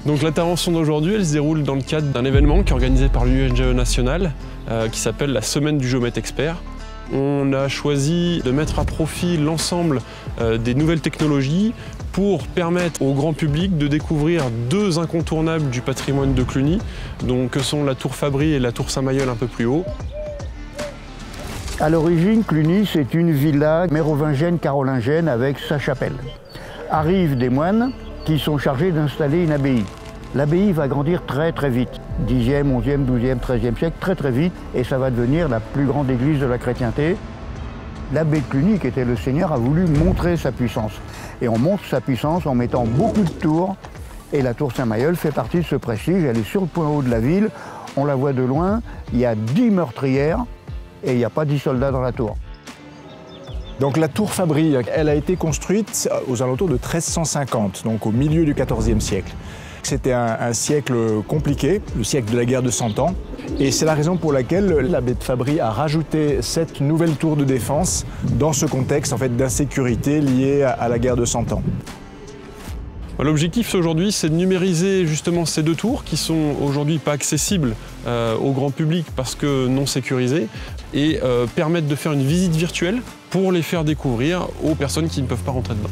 Donc l'intervention d'aujourd'hui, elle se déroule dans le cadre d'un événement qui est organisé par l'UNGE national, qui s'appelle la Semaine du Géomètre Expert. On a choisi de mettre à profit l'ensemble des nouvelles technologies pour permettre au grand public de découvrir deux incontournables du patrimoine de Cluny, donc, que sont la tour Fabry et la tour Saint-Mayol un peu plus haut. À l'origine, Cluny, c'est une villa mérovingienne carolingienne avec sa chapelle. Arrivent des moines qui sont chargés d'installer une abbaye. L'abbaye va grandir très très vite, 10e, 11e, 12e, 13e siècle, très très vite, et ça va devenir la plus grande église de la chrétienté. L'abbé de Cluny, qui était le seigneur, a voulu montrer sa puissance. Et on montre sa puissance en mettant beaucoup de tours, et la tour Saint-Mayol fait partie de ce prestige. Elle est sur le point haut de la ville, on la voit de loin, il y a 10 meurtrières, et il n'y a pas 10 soldats dans la tour. Donc la tour Fabry, elle a été construite aux alentours de 1350, donc au milieu du XIVe siècle. C'était un siècle compliqué, le siècle de la guerre de 100 ans, et c'est la raison pour laquelle l'abbé de Fabry a rajouté cette nouvelle tour de défense dans ce contexte en fait, d'insécurité liée à la guerre de 100 ans. L'objectif aujourd'hui, c'est de numériser justement ces deux tours qui sont aujourd'hui pas accessibles au grand public parce que non sécurisées et permettre de faire une visite virtuelle pour les faire découvrir aux personnes qui ne peuvent pas rentrer dedans.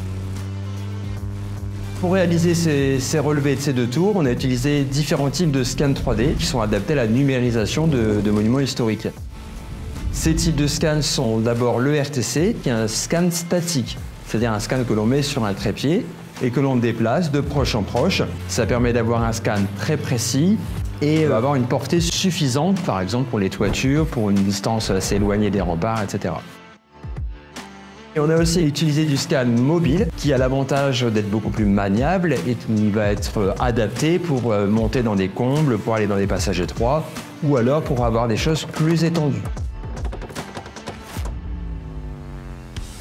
Pour réaliser ces relevés de ces deux tours, on a utilisé différents types de scans 3D qui sont adaptés à la numérisation de monuments historiques. Ces types de scans sont d'abord le RTC, qui est un scan statique, c'est-à-dire un scan que l'on met sur un trépied et que l'on déplace de proche en proche. Ça permet d'avoir un scan très précis et avoir une portée suffisante, par exemple pour les toitures, pour une distance assez éloignée des remparts, etc. Et on a aussi utilisé du scan mobile qui a l'avantage d'être beaucoup plus maniable et qui va être adapté pour monter dans des combles, pour aller dans des passages étroits ou alors pour avoir des choses plus étendues.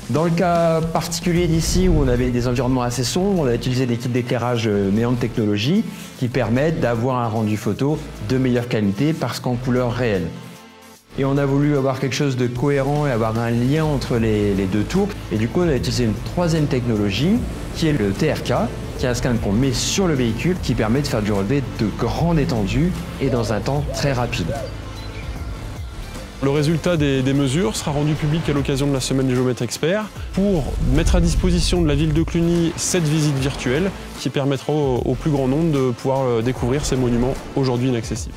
Dans le cas particulier d'ici où on avait des environnements assez sombres, on a utilisé des kits d'éclairage Meande Technologies qui permettent d'avoir un rendu photo de meilleure qualité parce qu'en couleur réelle. Et on a voulu avoir quelque chose de cohérent et avoir un lien entre les deux tours. Et du coup, on a utilisé une troisième technologie qui est le TRK, qui est un scan qu'on met sur le véhicule qui permet de faire du relevé de grande étendue et dans un temps très rapide. Le résultat des mesures sera rendu public à l'occasion de la Semaine du Géomètre Expert pour mettre à disposition de la ville de Cluny cette visite virtuelle qui permettra au plus grand nombre de pouvoir découvrir ces monuments aujourd'hui inaccessibles.